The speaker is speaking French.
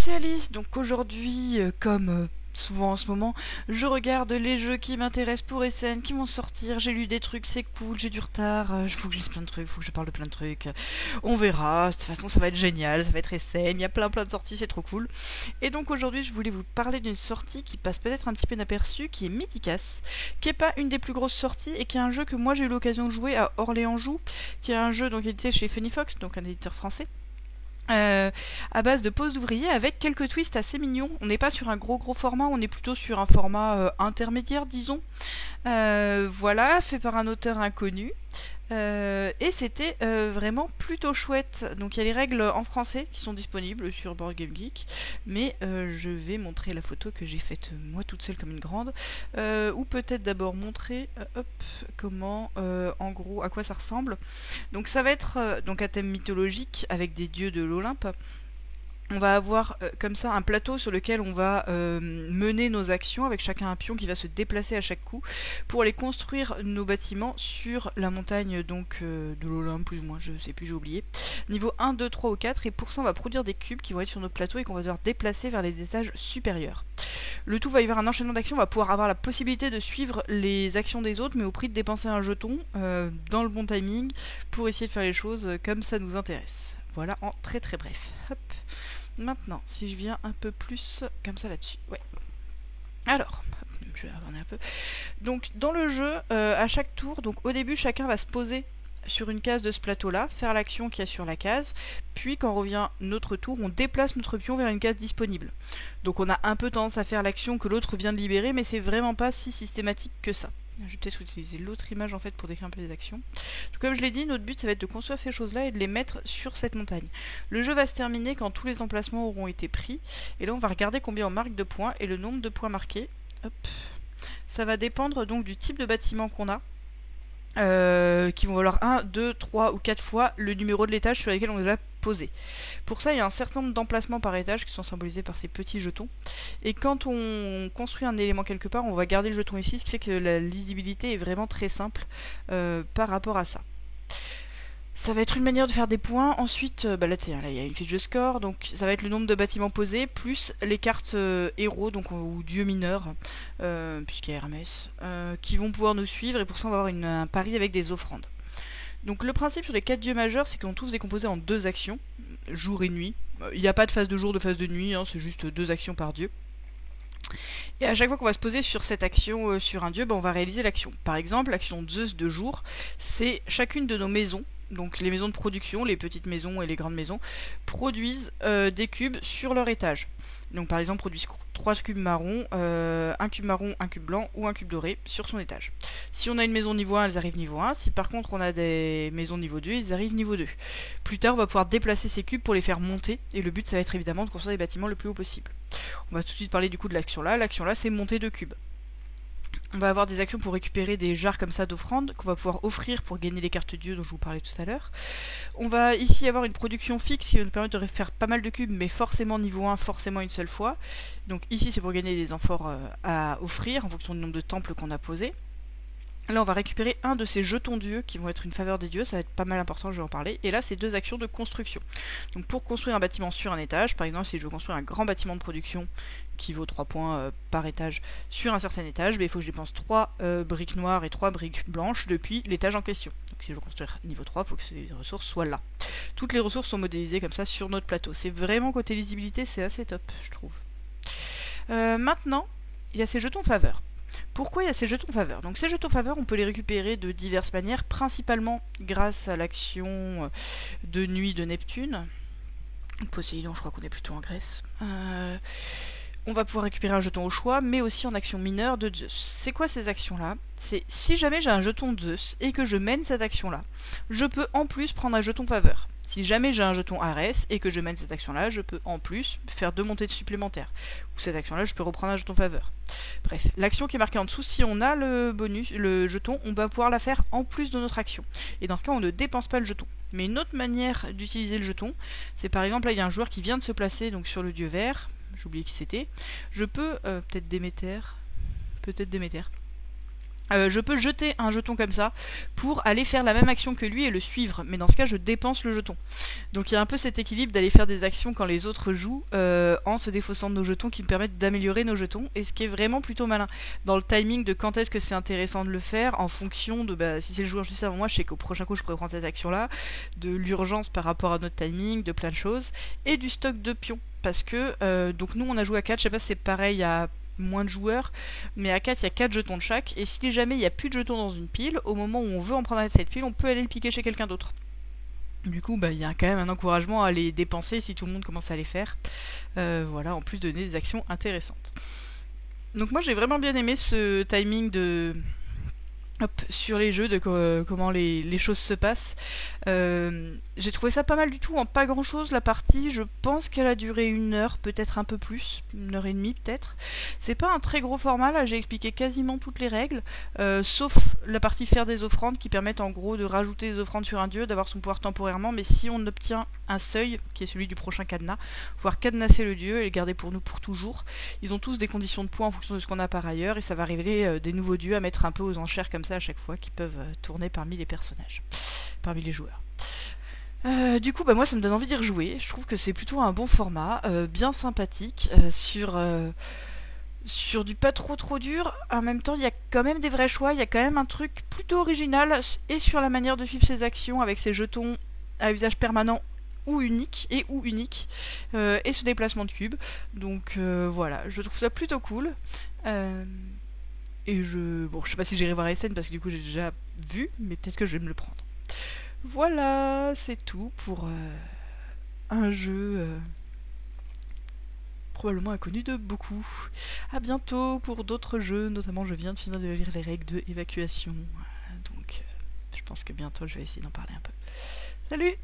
c'est Alice. Donc aujourd'hui, comme souvent en ce moment, je regarde les jeux qui m'intéressent pour SN, qui vont sortir. J'ai lu des trucs, c'est cool, j'ai du retard. Il faut que je lise plein de trucs, faut que je parle de plein de trucs. On verra. De toute façon, ça va être génial, ça va être SN. Il y a plein de sorties, c'est trop cool. Et donc aujourd'hui, je voulais vous parler d'une sortie qui passe peut-être un petit peu inaperçue, qui est Mythicas, qui est pas une des plus grosses sorties et qui est un jeu que moi j'ai eu l'occasion de jouer à Orléans-Joux, qui est un jeu donc édité chez Funny Fox, donc un éditeur français. Euh, à base de pose d'ouvriers avec quelques twists assez mignons. On n'est pas sur un gros format, on est plutôt sur un format intermédiaire, disons. Voilà, fait par un auteur inconnu. Et c'était vraiment plutôt chouette. Donc il y a les règles en français qui sont disponibles sur Board Game Geek, mais je vais montrer la photo que j'ai faite moi toute seule comme une grande, ou peut-être d'abord montrer comment, en gros, à quoi ça ressemble. Donc ça va être donc un thème mythologique avec des dieux de l'Olympe. On va avoir comme ça un plateau sur lequel on va mener nos actions avec chacun un pion qui va se déplacer à chaque coup pour aller construire nos bâtiments sur la montagne donc de l'Olympe plus ou moins, je sais plus, j'ai oublié. Niveau 1, 2, 3 ou 4 et pour ça on va produire des cubes qui vont être sur notre plateau et qu'on va devoir déplacer vers les étages supérieurs. Le tout va y avoir un enchaînement d'actions, on va pouvoir avoir la possibilité de suivre les actions des autres mais au prix de dépenser un jeton dans le bon timing pour essayer de faire les choses comme ça nous intéresse. Voilà en très bref. Hop. Maintenant, si je viens un peu plus comme ça là-dessus. Ouais. Alors, je vais agrandir un peu. Donc, dans le jeu, à chaque tour, donc au début, chacun va se poser sur une case de ce plateau-là, faire l'action qu'il y a sur la case, puis quand revient notre tour, on déplace notre pion vers une case disponible. Donc on a un peu tendance à faire l'action que l'autre vient de libérer, mais c'est vraiment pas si systématique que ça. Je vais peut-être utiliser l'autre image en fait pour décrire un peu les actions. Donc, comme je l'ai dit, notre but ça va être de construire ces choses-là et de les mettre sur cette montagne. Le jeu va se terminer quand tous les emplacements auront été pris. Et là on va regarder combien on marque de points et le nombre de points marqués. Hop. Ça va dépendre donc du type de bâtiment qu'on a. Qui vont valoir 1, 2, 3 ou 4 fois le numéro de l'étage sur lequel on les a posés. Pour ça, il y a un certain nombre d'emplacements par étage qui sont symbolisés par ces petits jetons. Et quand on construit un élément quelque part, on va garder le jeton ici, ce qui fait que la lisibilité est vraiment très simple par rapport à ça. Ça va être une manière de faire des points. Ensuite, là, là, il y a une fiche de score. Donc, ça va être le nombre de bâtiments posés, plus les cartes héros, donc, ou dieux mineurs, puisqu'il y a Hermès, qui vont pouvoir nous suivre. Et pour ça, on va avoir un pari avec des offrandes. Donc, le principe sur les 4 dieux majeurs, c'est qu'ils sont tous décomposés en 2 actions, jour et nuit. Il n'y a pas de phase de jour, de phase de nuit, hein, c'est juste 2 actions par dieu. Et à chaque fois qu'on va se poser sur cette action, sur un dieu, on va réaliser l'action. Par exemple, l'action de Zeus de jour, c'est chacune de nos maisons. Donc les maisons de production, les petites maisons et les grandes maisons, produisent des cubes sur leur étage. Donc par exemple, produisent 3 cubes marrons, un cube marron, un cube blanc ou un cube doré sur son étage. Si on a une maison niveau 1, elles arrivent niveau 1. Si par contre on a des maisons niveau 2, elles arrivent niveau 2. Plus tard, on va pouvoir déplacer ces cubes pour les faire monter. Et le but, ça va être évidemment de construire des bâtiments le plus haut possible. On va tout de suite parler du coup de l'action là. L'action là, c'est monter 2 cubes. On va avoir des actions pour récupérer des jarres comme ça d'offrandes qu'on va pouvoir offrir pour gagner les cartes dieux dont je vous parlais tout à l'heure. On va ici avoir une production fixe qui va nous permettre de faire pas mal de cubes, mais forcément niveau 1, forcément une seule fois. Donc ici c'est pour gagner des amphores à offrir en fonction du nombre de temples qu'on a posés. Là, on va récupérer un de ces jetons dieux qui vont être une faveur des dieux, ça va être pas mal important, je vais en parler. Et là, c'est 2 actions de construction. Donc pour construire un bâtiment sur un étage, par exemple, si je veux construire un grand bâtiment de production qui vaut 3 points par étage sur un certain étage, il faut que je dépense 3 briques noires et 3 briques blanches depuis l'étage en question. Donc si je veux construire niveau 3, il faut que ces ressources soient là. Toutes les ressources sont modélisées comme ça sur notre plateau. C'est vraiment côté lisibilité, c'est assez top, je trouve. Maintenant, il y a ces jetons faveurs. Pourquoi il y a ces jetons faveurs? Donc ces jetons faveurs, on peut les récupérer de diverses manières, principalement grâce à l'action de nuit de Neptune. Poséidon, je crois qu'on est plutôt en Grèce. On va pouvoir récupérer un jeton au choix, mais aussi en action mineure de Zeus. C'est quoi ces actions-là? C'est si jamais j'ai un jeton de Zeus et que je mène cette action-là, je peux en plus prendre un jeton faveur. Si jamais j'ai un jeton Arès et que je mène cette action-là, je peux en plus faire 2 montées supplémentaires. Ou cette action-là, je peux reprendre un jeton faveur. Bref, l'action qui est marquée en dessous, si on a le bonus, le jeton, on va pouvoir la faire en plus de notre action. Et dans ce cas, on ne dépense pas le jeton. Mais une autre manière d'utiliser le jeton, c'est par exemple, là, il y a un joueur qui vient de se placer donc, sur le dieu vert. J'ai oublié qui c'était. Je peux, peut-être Déméter. Je peux jeter un jeton comme ça pour aller faire la même action que lui et le suivre, mais dans ce cas je dépense le jeton. Donc il y a un peu cet équilibre d'aller faire des actions quand les autres jouent en se défaussant de nos jetons qui me permettent d'améliorer nos jetons, et ce qui est vraiment plutôt malin dans le timing de quand est-ce que c'est intéressant de le faire en fonction de si c'est le joueur juste avant moi, je sais qu'au prochain coup je pourrais prendre cette action là, de l'urgence par rapport à notre timing, de plein de choses, et du stock de pions. Parce que donc nous on a joué à 4, je sais pas si c'est pareil à moins de joueurs, mais à 4 il y a 4 jetons de chaque, et si jamais il n'y a plus de jetons dans une pile, au moment où on veut en prendre cette pile, on peut aller le piquer chez quelqu'un d'autre. Du coup, il y a quand même un encouragement à les dépenser si tout le monde commence à les faire. Voilà, en plus de donner des actions intéressantes. Donc moi j'ai vraiment bien aimé ce timing de... sur les jeux, de comment les choses se passent. J'ai trouvé ça pas mal du tout, en pas grand chose la partie. Je pense qu'elle a duré 1 heure, peut-être un peu plus, 1 heure et demie peut-être. C'est pas un très gros format, là j'ai expliqué quasiment toutes les règles, sauf la partie faire des offrandes qui permettent en gros de rajouter des offrandes sur un dieu, d'avoir son pouvoir temporairement, mais si on obtient un seuil, qui est celui du prochain cadenas, pouvoir cadenasser le dieu et le garder pour nous pour toujours. Ils ont tous des conditions de points en fonction de ce qu'on a par ailleurs, et ça va révéler des nouveaux dieux à mettre un peu aux enchères comme ça à chaque fois, qui peuvent tourner parmi les personnages, parmi les joueurs. Du coup, moi ça me donne envie d'y rejouer. Je trouve que c'est plutôt un bon format, bien sympathique, sur du pas trop dur. En même temps, il y a quand même des vrais choix, il y a quand même un truc plutôt original, et sur la manière de suivre ses actions avec ses jetons à usage permanent ou unique, et ce déplacement de cubes. Donc voilà, je trouve ça plutôt cool. Et je sais pas si j'irai voir SN parce que du coup j'ai déjà vu, mais peut-être que je vais me le prendre. Voilà, c'est tout pour un jeu probablement inconnu de beaucoup. À bientôt pour d'autres jeux, notamment je viens de finir de lire les règles de évacuation, donc je pense que bientôt je vais essayer d'en parler un peu. Salut!